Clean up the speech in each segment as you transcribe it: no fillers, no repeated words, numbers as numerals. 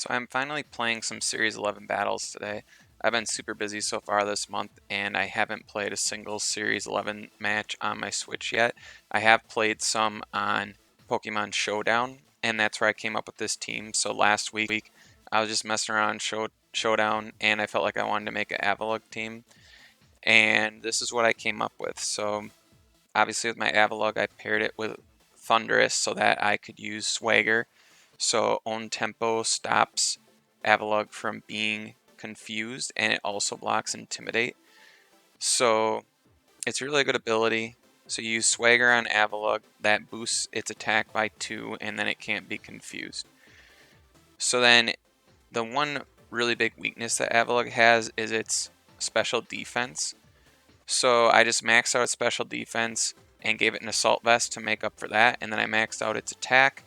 So I'm finally playing some Series 11 battles today. I've been super busy so far this month and I haven't played a single Series 11 match on my Switch yet. I have played some on Pokemon Showdown and that's where I came up with this team. So last week I was just messing around Showdown and I felt like I wanted to make an Avalugg team and this is what I came up with. So obviously with my Avalugg I paired it with Thundurus so that I could use Swagger. So own tempo stops Avalugg from being confused and it also blocks Intimidate. So it's a really good ability. So you use Swagger on Avalugg, that boosts its attack by 2 and then it can't be confused. So then the one really big weakness that Avalugg has is its special defense. So I just maxed out its special defense and gave it an Assault Vest to make up for that, and then I maxed out its attack.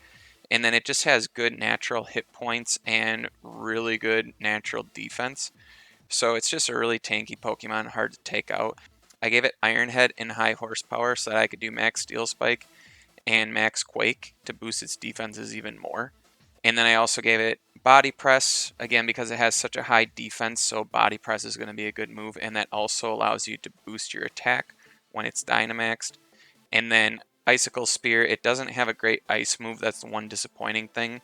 And then it just has good natural hit points and really good natural defense. So it's just a really tanky Pokemon, hard to take out. I gave it Iron Head and high horsepower so that I could do max Steel Spike and max Quake to boost its defenses even more. And then I also gave it Body Press, again because it has such a high defense, so Body Press is going to be a good move, and that also allows you to boost your attack when it's Dynamaxed. And then Icicle Spear, it doesn't have a great ice move, that's the one disappointing thing,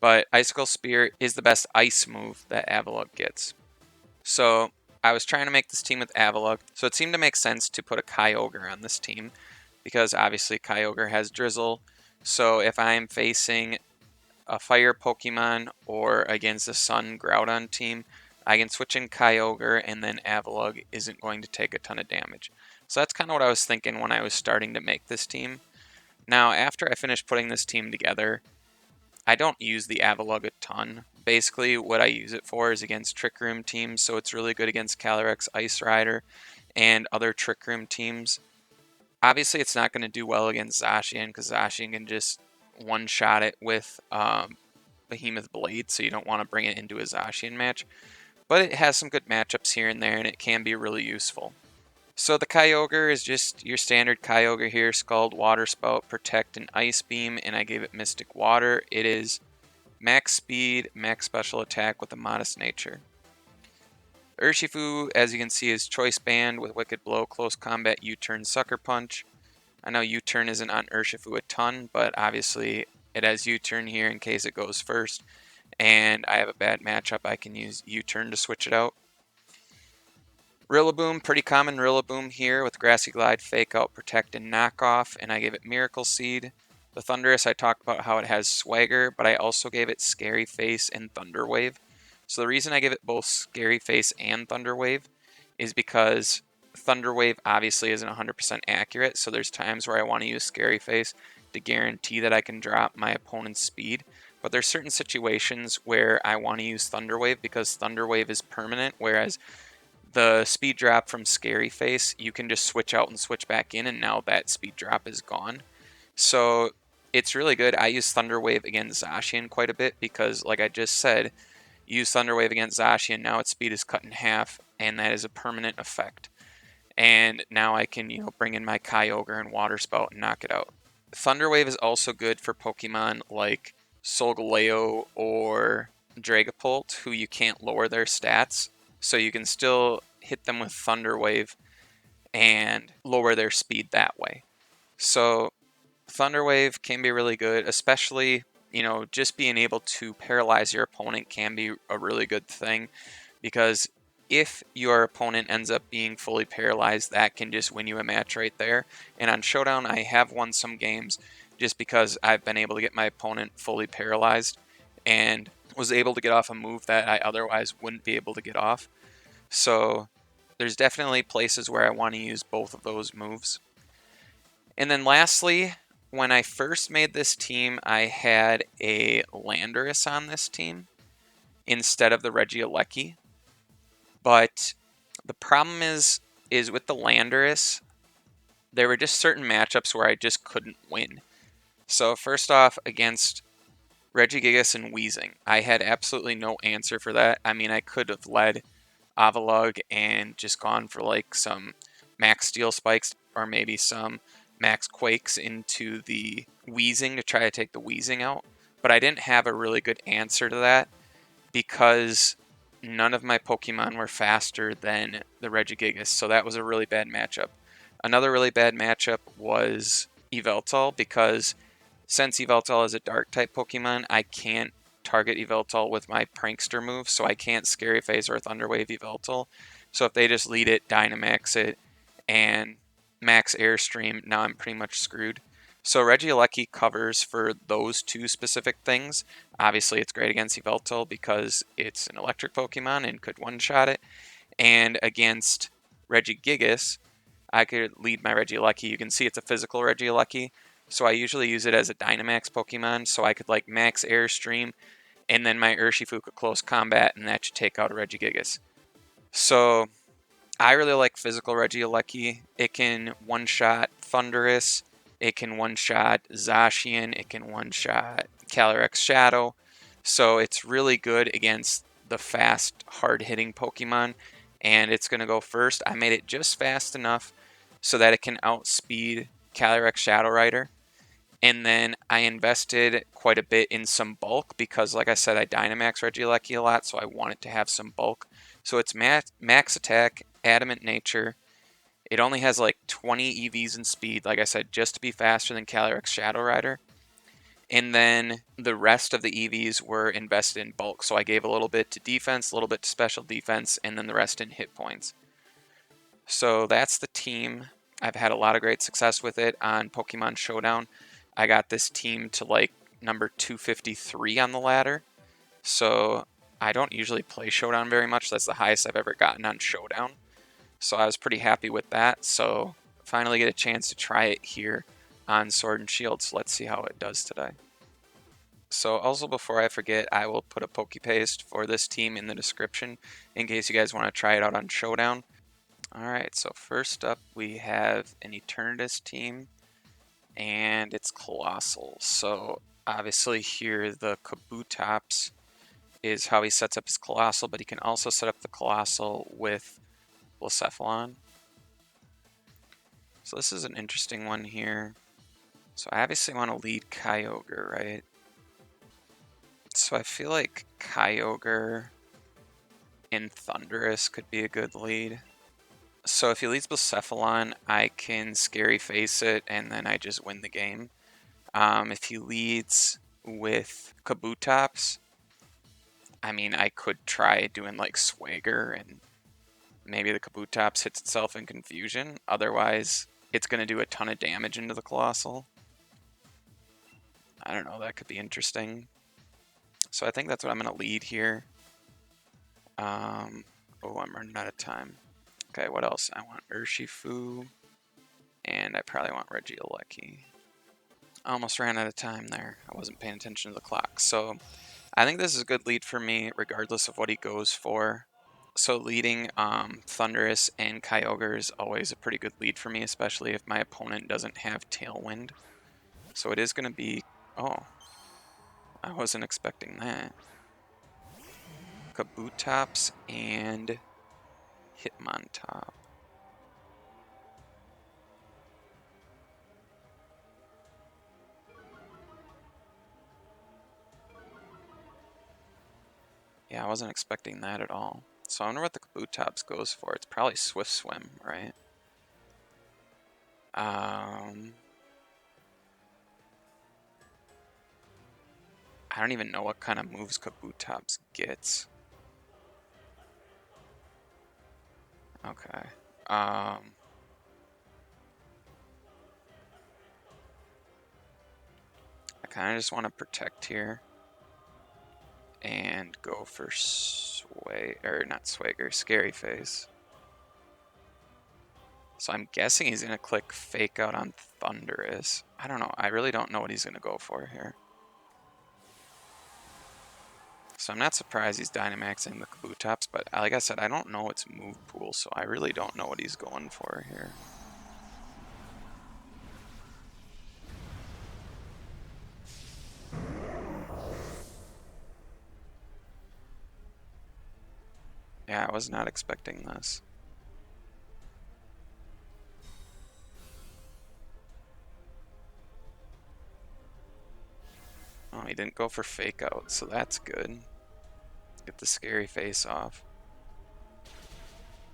but Icicle Spear is the best ice move that Avalugg gets. So I was trying to make this team with Avalugg, so it seemed to make sense to put a Kyogre on this team, because obviously Kyogre has Drizzle, so if I'm facing a Fire Pokemon or against a Sun Groudon team, I can switch in Kyogre and then Avalugg isn't going to take a ton of damage. So that's kind of what I was thinking when I was starting to make this team. Now, after I finished putting this team together, I don't use the Avalugg a ton. Basically, what I use it for is against Trick Room teams, so it's really good against Calyrex Ice Rider and other Trick Room teams. Obviously, it's not going to do well against Zacian because Zacian can just one-shot it with Behemoth Blade, so you don't want to bring it into a Zacian match. But it has some good matchups here and there, and it can be really useful. So the Kyogre is just your standard Kyogre here, Scald, Water Spout, Protect, and Ice Beam, and I gave it Mystic Water. It is max speed, max special attack with a modest nature. Urshifu, as you can see, is Choice Band with Wicked Blow, Close Combat, U-Turn, Sucker Punch. I know U-Turn isn't on Urshifu a ton, but obviously it has U-Turn here in case it goes first. And I have a bad matchup, I can use U-Turn to switch it out. Rillaboom, pretty common Rillaboom here with Grassy Glide, Fake Out, Protect, and Knock Off, and I gave it Miracle Seed. The Thundurus, I talked about how it has Swagger, but I also gave it Scary Face and Thunder Wave. So the reason I give it both Scary Face and Thunder Wave is because Thunder Wave obviously isn't 100% accurate, so there's times where I want to use Scary Face to guarantee that I can drop my opponent's speed. But there's certain situations where I want to use Thunder Wave because Thunder Wave is permanent, whereas the speed drop from Scary Face, you can just switch out and switch back in, and now that speed drop is gone. So it's really good. I use Thunder Wave against Zacian quite a bit because, like I just said, use Thunder Wave against Zacian, now its speed is cut in half, and that is a permanent effect. And now I can, bring in my Kyogre and Water Spout and knock it out. Thunder Wave is also good for Pokemon like Solgaleo or Dragapult, who you can't lower their stats, so you can still hit them with Thunder Wave and lower their speed that way. So Thunder Wave can be really good, especially, just being able to paralyze your opponent can be a really good thing, because if your opponent ends up being fully paralyzed, that can just win you a match right there. And on Showdown, I have won some games just because I've been able to get my opponent fully paralyzed and was able to get off a move that I otherwise wouldn't be able to get off. So there's definitely places where I want to use both of those moves. And then lastly, when I first made this team, I had a Landorus on this team instead of the Regieleki. But the problem is with the Landorus, there were just certain matchups where I just couldn't win. So first off, against Regigigas and Weezing, I had absolutely no answer for that. I mean, I could have led Avalugg and just gone for like some max Steel Spikes or maybe some max Quakes into the Weezing to try to take the Weezing out. But I didn't have a really good answer to that. because none of my Pokemon were faster than the Regigigas, so that was a really bad matchup. Another really bad matchup was Yveltal, because since Yveltal is a Dark-type Pokemon, I can't target Yveltal with my Prankster move, so I can't Scary Phase or Thunder Wave Yveltal. So if they just lead it, Dynamax it, and max Airstream, now I'm pretty much screwed. So Regieleki covers for those two specific things. Obviously, it's great against Yveltal because it's an electric Pokemon and could one-shot it. And against Regigigas, I could lead my Regieleki. You can see it's a physical Regieleki, so I usually use it as a Dynamax Pokemon, so I could like max Airstream, and then my Urshifu could close combat, and that should take out a Regigigas. So I really like physical Regieleki. It can one-shot Thundurus, it can one-shot Zacian, it can one-shot Calyrex Shadow. So it's really good against the fast, hard-hitting Pokemon, and it's going to go first. I made it just fast enough so that it can outspeed Calyrex Shadow Rider. And then I invested quite a bit in some bulk because, like I said, I Dynamax Regieleki a lot, so I wanted to have some bulk. So it's max attack, adamant nature. It only has like 20 EVs in speed, like I said, just to be faster than Calyrex Shadow Rider. And then the rest of the EVs were invested in bulk. So I gave a little bit to defense, a little bit to special defense, and then the rest in hit points. So that's the team. I've had a lot of great success with it on Pokemon Showdown. I got this team to like number 253 on the ladder. So I don't usually play Showdown very much. That's the highest I've ever gotten on Showdown. So I was pretty happy with that. So finally get a chance to try it here on Sword and Shield. So let's see how it does today. So also before I forget, I will put a Pokepaste for this team in the description in case you guys want to try it out on Showdown. Alright, so first up we have an Eternatus team, and it's Colossal. So obviously here the Kabutops is how he sets up his Colossal, but he can also set up the Colossal with Blacephalon. So this is an interesting one here. So I obviously want to lead Kyogre, right? So I feel like Kyogre in Thundurus could be a good lead. So if he leads Blacephalon, I can Scary Face it, and then I just win the game. If he leads with Kabutops, I mean, I could try doing like Swagger, and maybe the Kabutops hits itself in confusion. Otherwise, it's going to do a ton of damage into the Colossal. I don't know, that could be interesting. So I think that's what I'm going to lead here. Oh, I'm running out of time. Okay, what else? I want Urshifu, and I probably want Regieleki. I almost ran out of time there. I wasn't paying attention to the clock. So I think this is a good lead for me, regardless of what he goes for. So leading Thundurus and Kyogre is always a pretty good lead for me, especially if my opponent doesn't have Tailwind. So it is going to be... Oh, I wasn't expecting that. Kabutops and Hitmontop. Yeah, I wasn't expecting that at all. So I wonder what the Kabutops goes for. It's probably Swift Swim, right? I don't even know what kind of moves Kabutops gets. Okay. I kind of just want to protect here and go for Scary Face. So I'm guessing he's going to click Fake Out on Thundurus. I don't know. I really don't know what he's going to go for here. So I'm not surprised he's Dynamaxing the Kabutops, but like I said, I don't know its move pool, so I really don't know what he's going for here. Yeah, I was not expecting this. Oh, he didn't go for Fake Out, so that's good. Get the scary face off.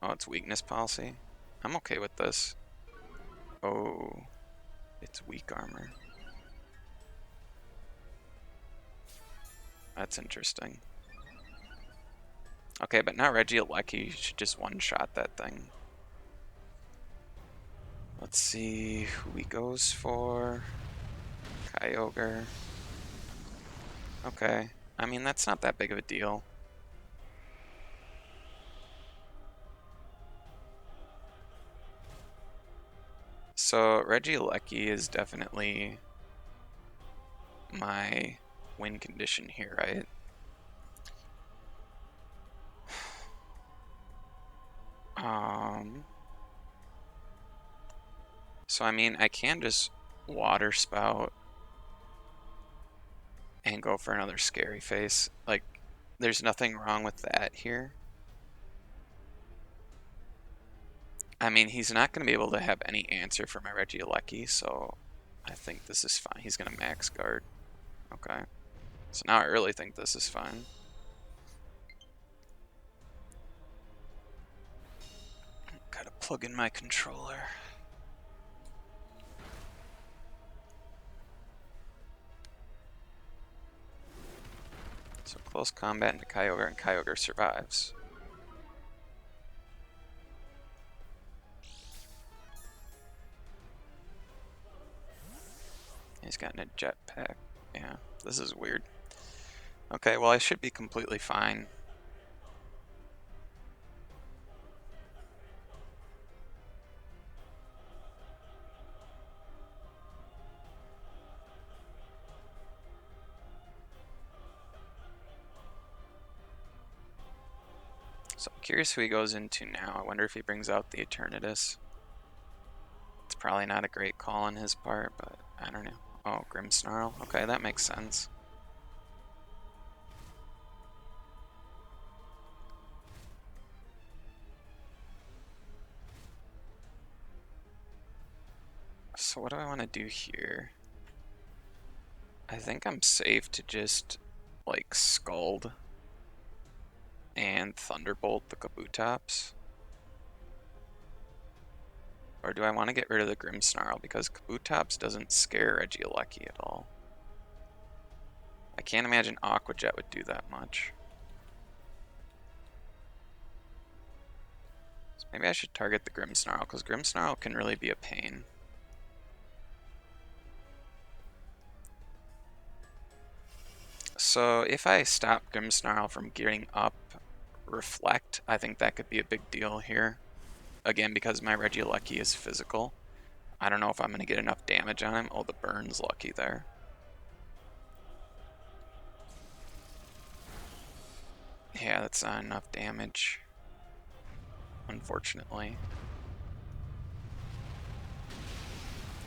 Oh, it's weakness policy. I'm okay with this. Oh, it's weak armor. That's interesting. Okay, but now Regieleki should just one-shot that thing. Let's see who he goes for. Kyogre. Okay. I mean, that's not that big of a deal. So Regieleki is definitely my win condition here, right? So I mean, I can just water spout and go for another scary face. Like, there's nothing wrong with that here. I mean, he's not going to be able to have any answer for my Regieleki, so I think this is fine. He's going to max guard. Okay. So now I really think this is fine. Gotta plug in my controller. So close combat into Kyogre, and Kyogre survives. He's gotten a jetpack. Yeah, this is weird. Okay, well I should be completely fine. So I'm curious who he goes into now. I wonder if he brings out the Eternatus. It's probably not a great call on his part, but I don't know. Oh, Grimmsnarl. Okay, that makes sense. So what do I want to do here? I think I'm safe to just, like, Scald and Thunderbolt the Kabutops. Or do I want to get rid of the Grimmsnarl because Kabutops doesn't scare Regieleki at all? I can't imagine Aqua Jet would do that much. So maybe I should target the Grimmsnarl because Grimmsnarl can really be a pain. So if I stop Grimmsnarl from getting up Reflect, I think that could be a big deal here. Again, because my Regieleki is physical. I don't know if I'm going to get enough damage on him. Oh, the burn's lucky there. Yeah, that's not enough damage, unfortunately.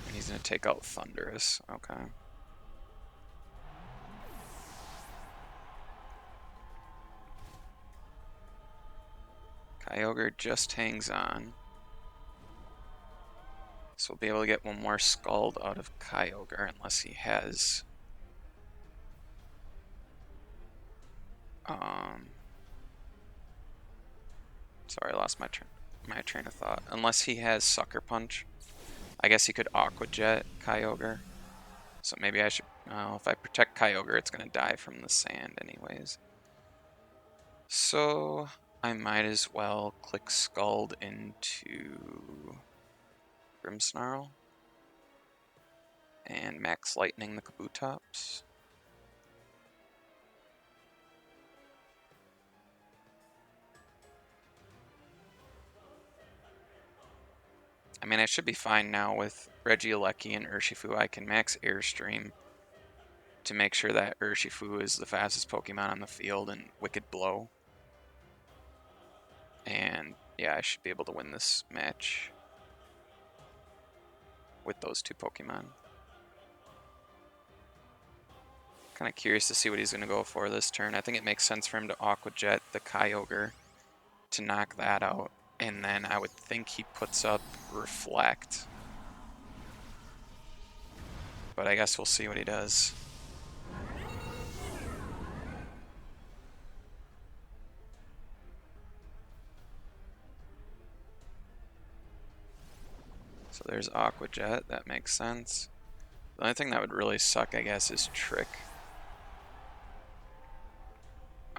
And he's going to take out Thundurus. Okay. Kyogre just hangs on. So we'll be able to get one more Scald out of Kyogre unless he has... Sorry, I lost my train of thought. Unless he has Sucker Punch. I guess he could Aqua Jet Kyogre. So maybe I should... if I protect Kyogre, it's going to die from the sand anyways. So I might as well click Scald into Grimmsnarl and Max Lightning the Kabutops. I mean, I should be fine now with Regieleki and Urshifu. I can max Airstream to make sure that Urshifu is the fastest Pokemon on the field and Wicked Blow. And yeah, I should be able to win this match with those two Pokemon. Kind of curious to see what he's going to go for this turn. I think it makes sense for him to Aqua Jet the Kyogre to knock that out. And then I would think he puts up Reflect. But I guess we'll see what he does. So there's Aqua Jet, that makes sense. The only thing that would really suck, I guess, is Trick.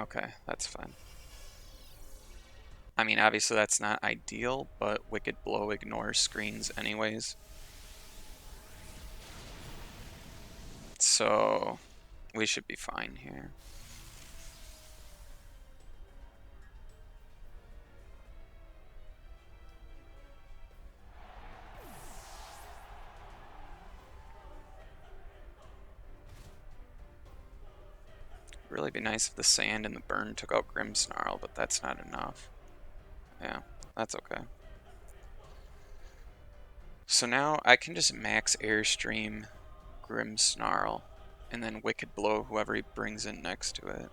Okay, that's fine. I mean, obviously that's not ideal, but Wicked Blow ignores screens anyways. So we should be fine here. Really be nice if the sand and the burn took out Grimmsnarl, but that's not enough. Yeah, that's okay. So now I can just max Airstream Grimmsnarl and then Wicked Blow whoever he brings in next to it.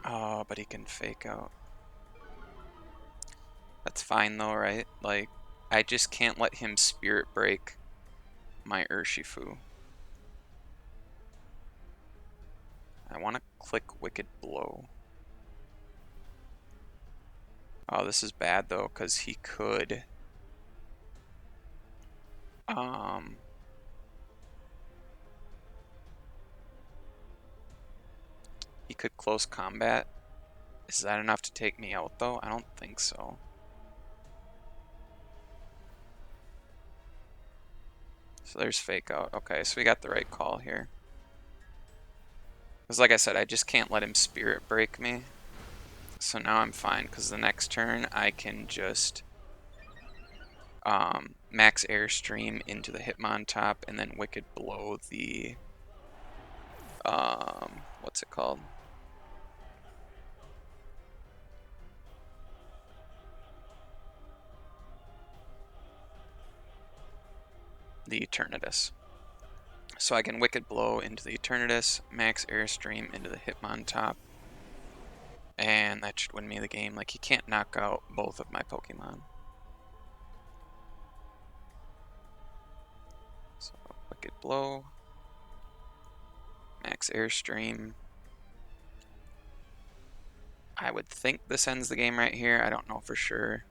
Oh, but he can fake out. That's fine though, right? Like, I just can't let him Spirit Break my Urshifu. I want to click Wicked Blow. Oh, this is bad though, because he could... He could close combat. Is that enough to take me out though? I don't think so. So there's Fake Out. Okay, so we got the right call here. Because like I said, I just can't let him Spirit Break me. So now I'm fine, because the next turn I can just max Airstream into the Hitmontop and then Wicked Blow the... what's it called? The Eternatus. So I can Wicked Blow into the Eternatus, max Airstream into the Hitmontop, and that should win me the game. Like, he can't knock out both of my Pokemon. So, Wicked Blow, max Airstream. I would think this ends the game right here. I don't know for sure.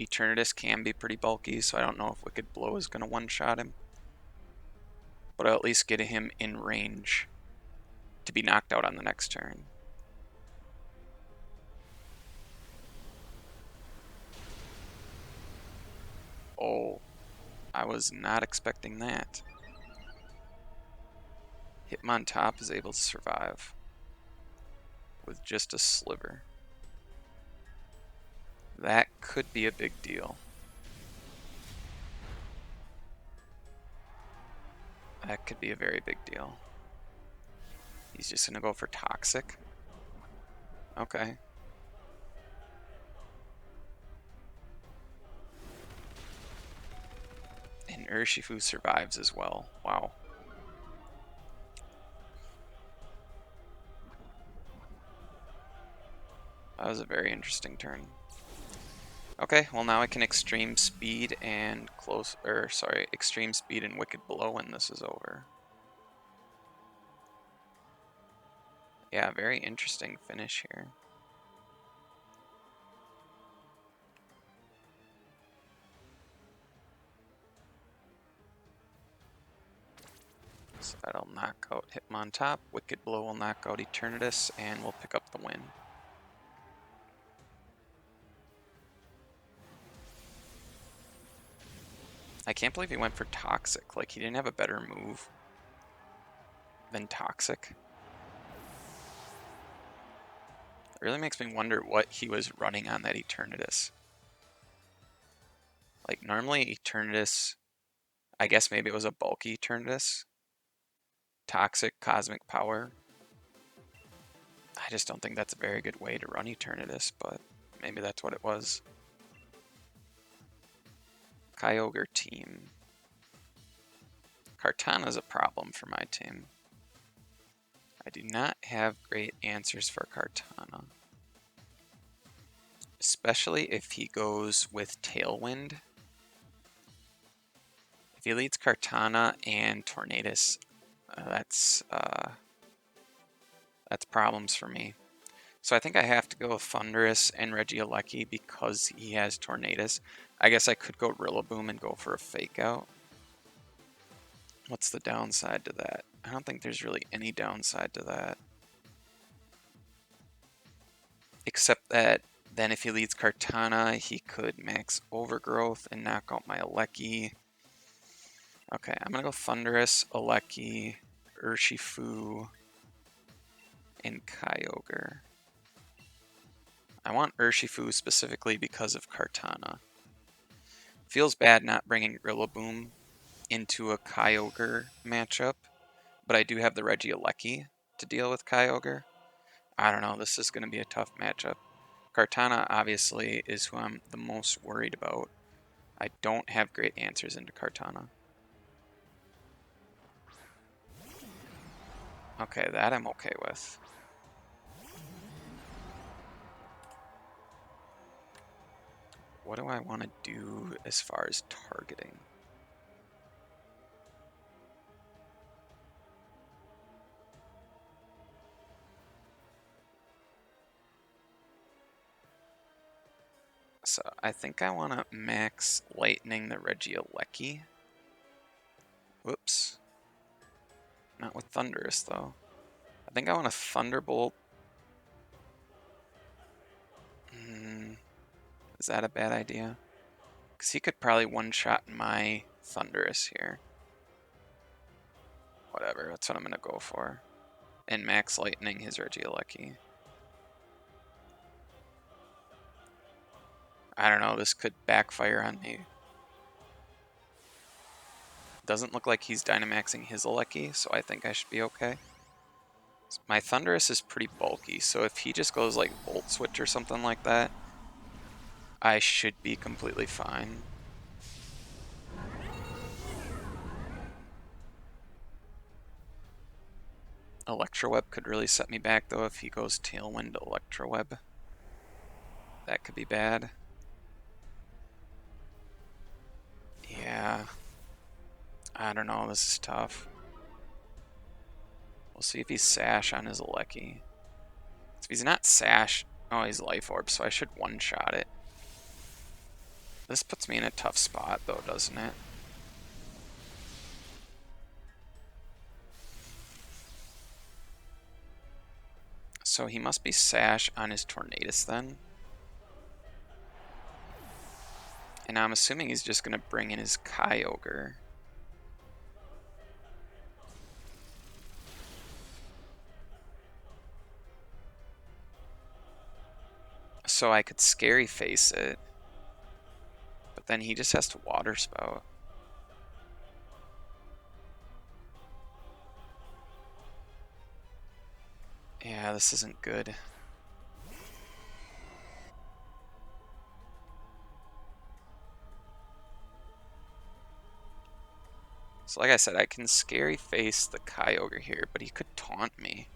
Eternatus can be pretty bulky, so I don't know if Wicked Blow is going to one-shot him. But I'll at least get him in range to be knocked out on the next turn. Oh, I was not expecting that. Hitmontop is able to survive with just a sliver. That could be a big deal. That could be a very big deal. He's just going to go for Toxic. Okay. And Urshifu survives as well. Wow. That was a very interesting turn. Okay, well now I can Extreme Speed and Extreme Speed and Wicked Blow when this is over. Yeah, very interesting finish here. So that'll knock out Hitmontop, Wicked Blow will knock out Eternatus, and we'll pick up the win. I can't believe he went for Toxic. Like, he didn't have a better move than Toxic. It really makes me wonder what he was running on that Eternatus. Like, normally Eternatus, I guess maybe it was a bulky Eternatus. Toxic, Cosmic Power. I just don't think that's a very good way to run Eternatus, but maybe that's what it was. Kyogre team. Kartana's a problem for my team. I do not have great answers for Kartana. Especially if he goes with Tailwind. If he leads Kartana and Tornadus, that's That's problems for me. So I think I have to go with Thundurus and Regieleki because he has Tornadus. I guess I could go Rillaboom and go for a Fake Out. What's the downside to that? I don't think there's really any downside to that. Except that then if he leads Kartana, he could max Overgrowth and knock out my Alecki. Okay, I'm gonna go Thundurus, Alecki, Urshifu, and Kyogre. I want Urshifu specifically because of Kartana. Feels bad not bringing Rillaboom into a Kyogre matchup, but I do have the Regieleki to deal with Kyogre. I don't know, this is going to be a tough matchup. Kartana obviously is who I'm the most worried about. I don't have great answers into Kartana. Okay, that I'm okay with. What do I want to do as far as targeting? So I think I want to max Lightning the Regieleki. Whoops. Not with Thundurus, though. I think I want to Thunderbolt. Is that a bad idea? Because he could probably one-shot my Thundurus here. Whatever, that's what I'm going to go for. And max Lightning his Regieleki. I don't know, this could backfire on me. Doesn't look like he's Dynamaxing his Alecki, so I think I should be okay. My Thundurus is pretty bulky, so if he just goes like Volt Switch or something like that, I should be completely fine. Electroweb could really set me back though if he goes Tailwind Electroweb. That could be bad. Yeah. I don't know, this is tough. We'll see if he's Sash on his Alecki. If he's not Sash, oh, he's Life Orb, so I should one-shot it. This puts me in a tough spot though, doesn't it? So he must be Sash on his Tornadus then. And I'm assuming he's just going to bring in his Kyogre. So I could Scary Face it. But then he just has to Water Spout. Yeah, this isn't good. So like I said, I can Scary Face the Kyogre here, but he could taunt me.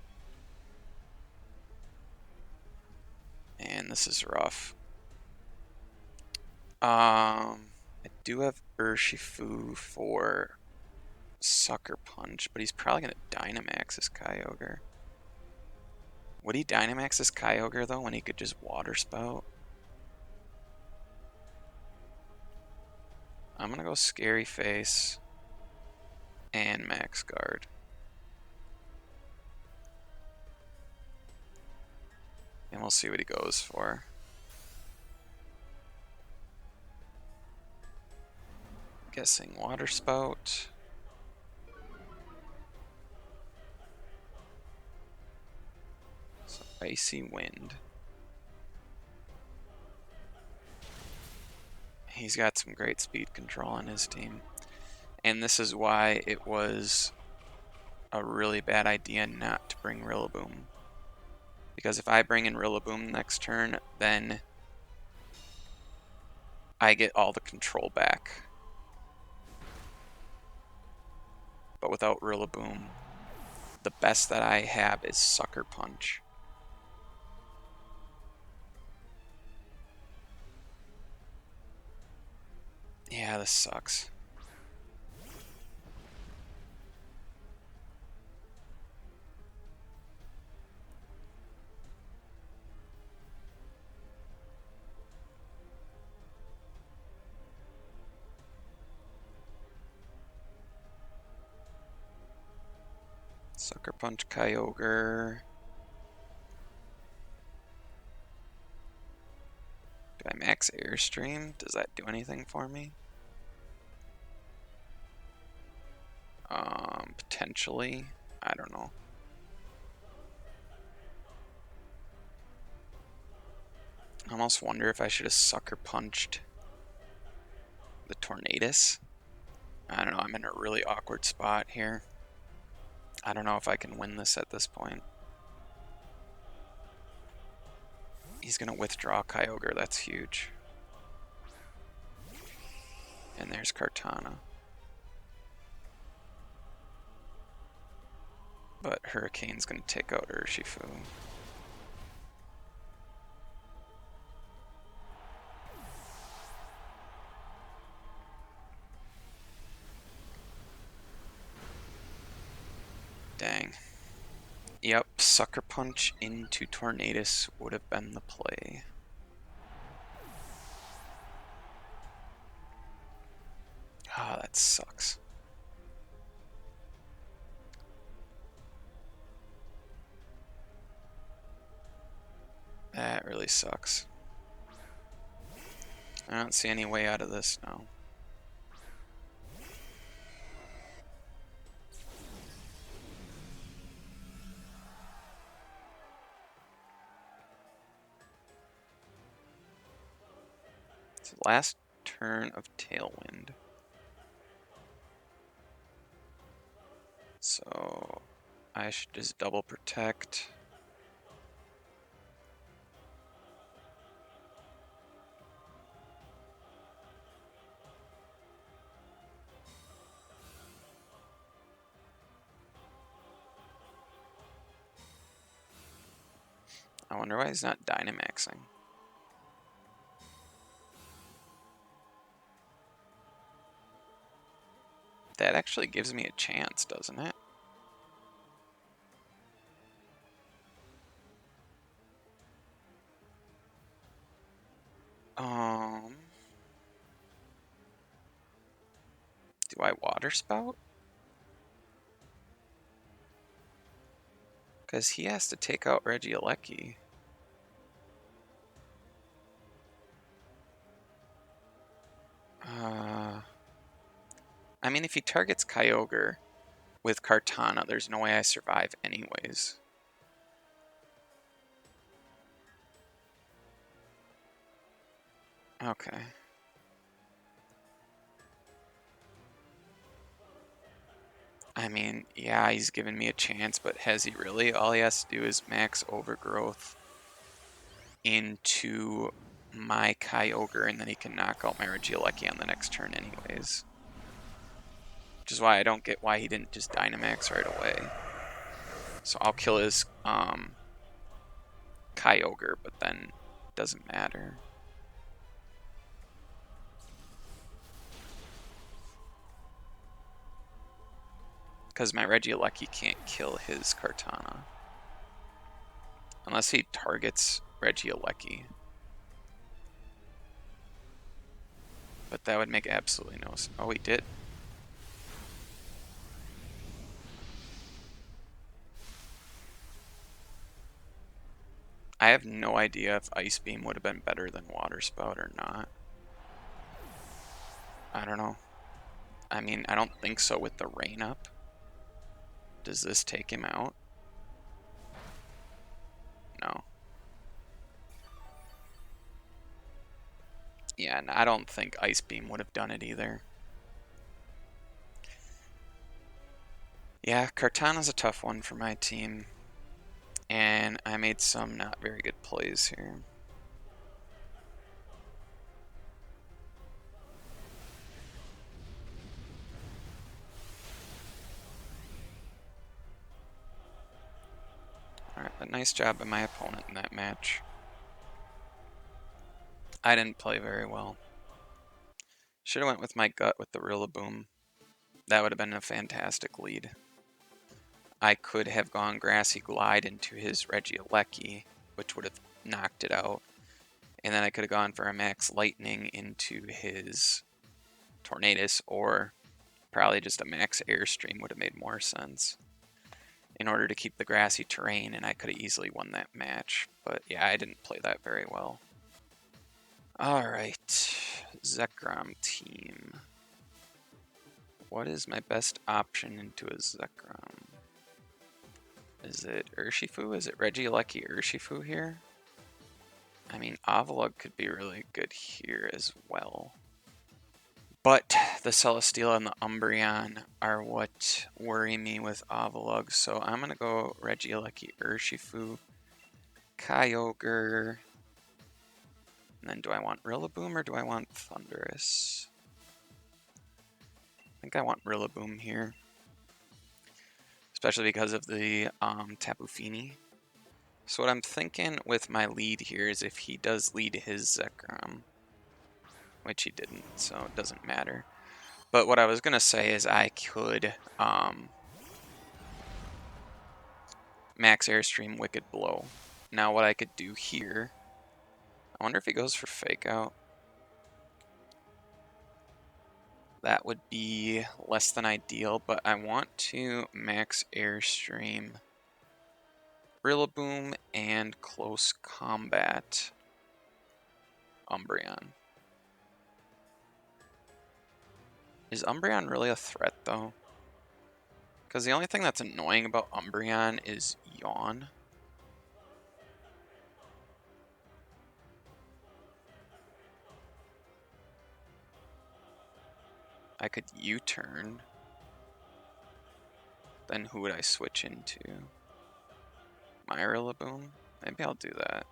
And this is rough. I do have Urshifu for Sucker Punch, but he's probably going to Dynamax his Kyogre. Would he Dynamax his Kyogre though when he could just Water Spout? I'm going to go Scary Face and Max Guard. And we'll see what he goes for. Guessing Water Spout. So Icy Wind. He's got some great speed control on his team. And this is why it was a really bad idea not to bring Rillaboom. Because if I bring in Rillaboom next turn, then I get all the control back. But without Rillaboom, the best that I have is Sucker Punch. Yeah, this sucks. Sucker Punch Kyogre. Do I max Airstream? Does that do anything for me? Potentially. I don't know. I almost wonder if I should have Sucker Punched the Tornadus. I don't know, I'm in a really awkward spot here. I don't know if I can win this at this point. He's going to withdraw Kyogre, that's huge. And there's Kartana. But Hurricane's going to take out Urshifu. Dang. Yep, Sucker Punch into Tornadus would have been the play. Ah, oh, that sucks. That really sucks. I don't see any way out of this now. It's the last turn of Tailwind. So I should just double protect. I wonder why he's not Dynamaxing. That actually gives me a chance, doesn't it? Do I Water Spout? Because he has to take out Regieleki. I mean, if he targets Kyogre with Kartana, there's no way I survive anyways. Okay. I mean, yeah, he's given me a chance, but has he really? All he has to do is max Overgrowth into my Kyogre, and then he can knock out my Regieleki on the next turn anyways. Which is why I don't get why he didn't just Dynamax right away. So I'll kill his Kyogre, but then it doesn't matter. Because my Regieleki can't kill his Kartana. Unless he targets Regieleki. But that would make absolutely no sense. Oh, he did. I have no idea if Ice Beam would have been better than Water Spout or not. I don't know. I mean, I don't think so with the rain up. Does this take him out? No. Yeah, and I don't think Ice Beam would have done it either. Yeah, Kartana's a tough one for my team. And I made some not very good plays here. Alright, but nice job by my opponent in that match. I didn't play very well. Should have went with my gut with the Rillaboom. That would have been a fantastic lead. I could have gone Grassy Glide into his Regieleki, which would have knocked it out. And then I could have gone for a Max Lightning into his Tornadus, or probably just a Max Airstream would have made more sense. in order to keep the grassy terrain, and I could have easily won that match. But yeah, I didn't play that very well. Alright, Zekrom team. What is my best option into a Zekrom? Is it Urshifu? Is it Regieleki Urshifu here? I mean, Avalugg could be really good here as well. But the Celesteela and the Umbreon are what worry me with Avalugg, so I'm going to go Regieleki Urshifu, Kyogre, and then do I want Rillaboom or do I want Thundurus? I think I want Rillaboom here, especially because of the Tapu Fini. So what I'm thinking with my lead here is if he does lead his Zekrom, which he didn't, so it doesn't matter. But what I was going to say is I could Max Airstream Wicked Blow. Now what I could do here, I wonder if he goes for Fake Out. That would be less than ideal, but I want to Max Airstream Rillaboom and Close Combat Umbreon. Is Umbreon really a threat though? Because the only thing that's annoying about Umbreon is Yawn. I could U-turn. Then who would I switch into? My Rillaboom? Maybe I'll do that.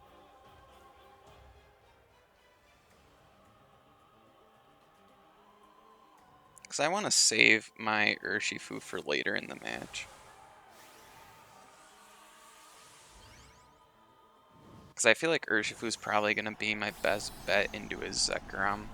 Because I want to save my Urshifu for later in the match. Because I feel like Urshifu's probably going to be my best bet into his Zekrom.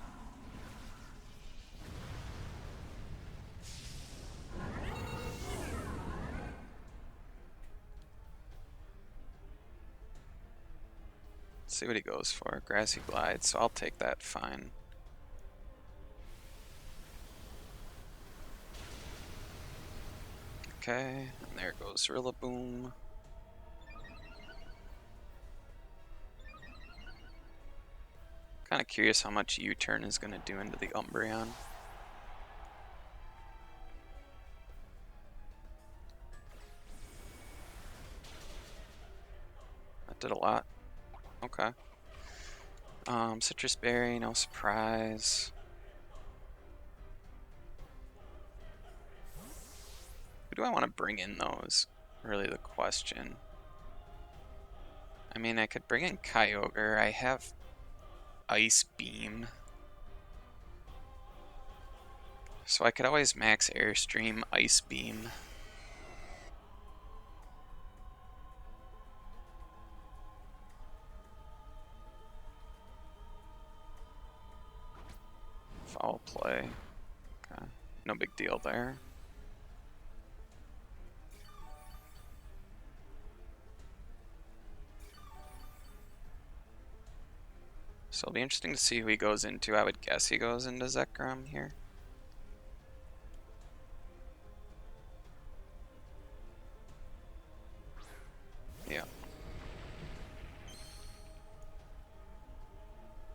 Let's see what he goes for. Grassy Glide, so I'll take that fine. Okay, and there goes Rillaboom. Kind of curious how much U-turn is going to do into the Umbreon. That did a lot. Okay. Citrus Berry, no surprise. Who do I want to bring in though is really the question. I mean, I could bring in Kyogre. I have Ice Beam. So I could always max Airstream Ice Beam. Foul play. Okay. No big deal there. So it'll be interesting to see who he goes into. I would guess he goes into Zekrom here. Yeah.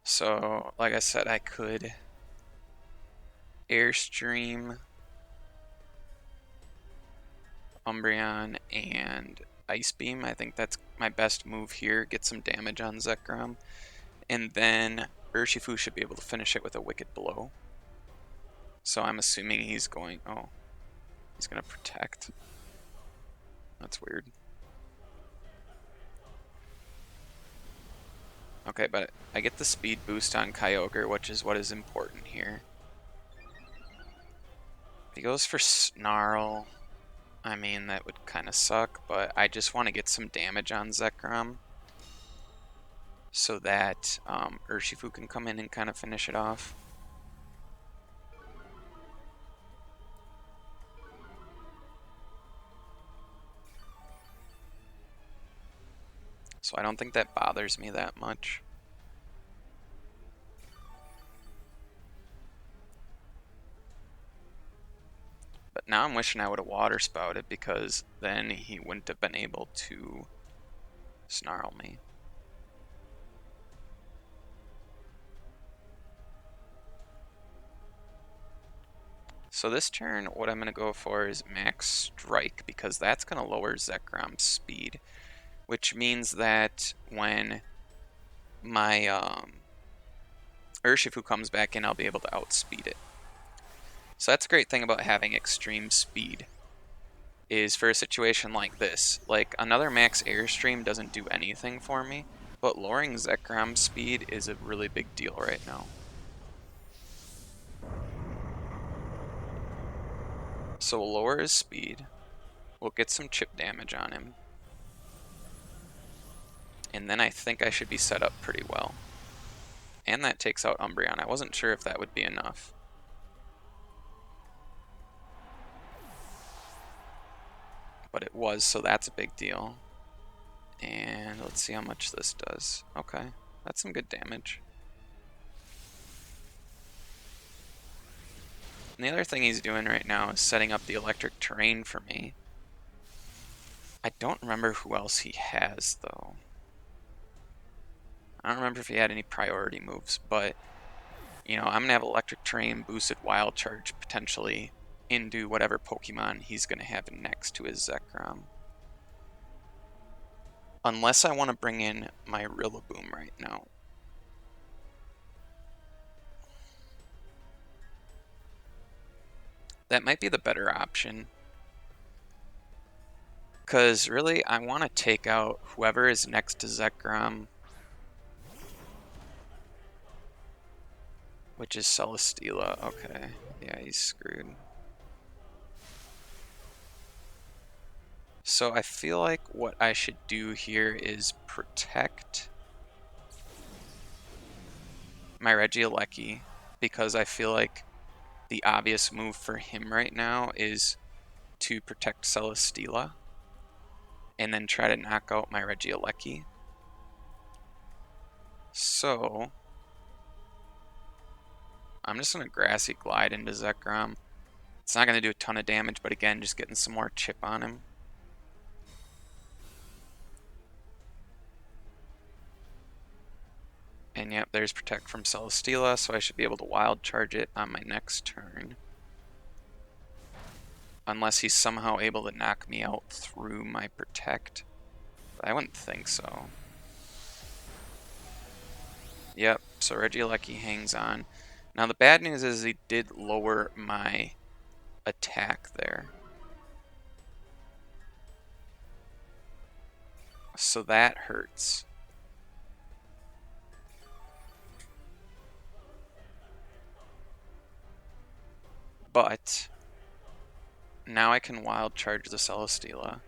So, like I said, I could Airstream Umbreon and Ice Beam. I think that's my best move here. Get some damage on Zekrom. And then Urshifu should be able to finish it with a Wicked Blow. So I'm assuming he's going... Oh, he's going to Protect. That's weird. Okay, but I get the speed boost on Kyogre, which is what is important here. If he goes for Snarl, I mean, that would kind of suck, but I just want to get some damage on Zekrom so that Urshifu can come in and kind of finish it off. So I don't think that bothers me that much. But Now I'm wishing I would have water spouted, because then he wouldn't have been able to snarl me. So this turn, what I'm going to go for is Max Strike, because that's going to lower Zekrom's speed, which means that when my Urshifu comes back in, I'll be able to outspeed it. So that's a great thing about having extreme speed, is for a situation like this. Like, another max airstream doesn't do anything for me, but lowering Zekrom's speed is a really big deal right now. So we'll lower his speed, we'll get some chip damage on him, and then I think I should be set up pretty well. And that takes out Umbreon. I wasn't sure if that would be enough. But it was, so that's a big deal. And let's see how much this does. Okay, that's some good damage. And the other thing he's doing right now is setting up the electric terrain for me. I don't remember who else he has, though. I don't remember if he had any priority moves, but, you know, I'm going to have electric terrain, boosted wild charge, potentially, into whatever Pokemon he's going to have next to his Zekrom. Unless I want to bring in my Rillaboom right now. That might be the better option. Because really, I want to take out whoever is next to Zekrom, which is Celesteela. Okay, yeah, he's screwed. So I feel like what I should do here is protect my Regieleki, because I feel like the obvious move for him right now is to protect Celesteela and then try to knock out my Regieleki. So I'm just going to Grassy Glide into Zekrom. It's not going to do a ton of damage, but again, just getting some more chip on him. And yep, there's Protect from Celesteela, so I should be able to Wild Charge it on my next turn. Unless he's somehow able to knock me out through my Protect. But I wouldn't think so. Yep, so Regieleki hangs on. Now the bad news is he did lower my attack there. So that hurts. But now I can Wild Charge the Celesteela.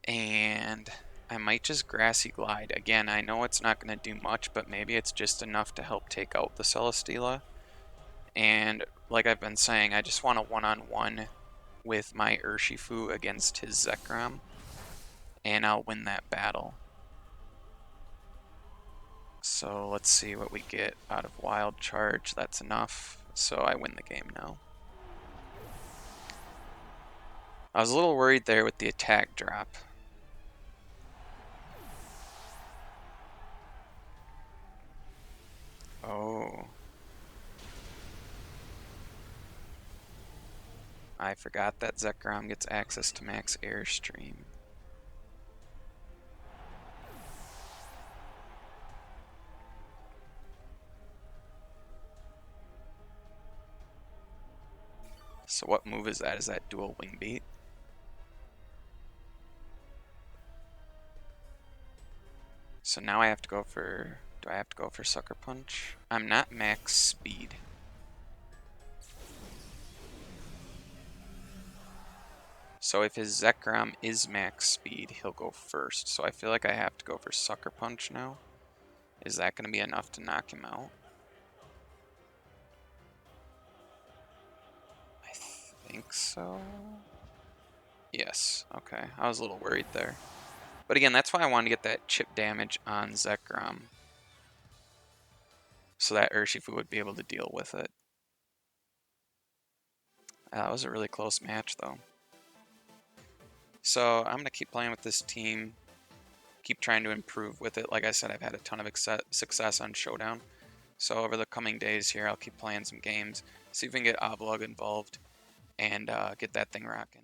And I might just Grassy Glide. Again, I know it's not going to do much, but maybe it's just enough to help take out the Celesteela. And like I've been saying, I just want a one-on-one with my Urshifu against his Zekrom, and I'll win that battle. So let's see what we get out of Wild Charge. That's enough, so I win the game now. I was a little worried there with the attack drop. Oh. I forgot that Zekrom gets access to max airstream. So what move is that? Is that dual wing beat? So now I have to go for... Do I have to go for Sucker Punch? I'm not max speed. So if his Zekrom is max speed, he'll go first. So I feel like I have to go for Sucker Punch now. Is that going to be enough to knock him out? I think so. Yes, okay. I was a little worried there. But again, that's why I wanted to get that chip damage on Zekrom, so that Urshifu would be able to deal with it. That was a really close match, though. So I'm going to keep playing with this team, keep trying to improve with it. Like I said, I've had a ton of success on Showdown. So over the coming days here, I'll keep playing some games, see if we can get Avalugg involved, and get that thing rocking.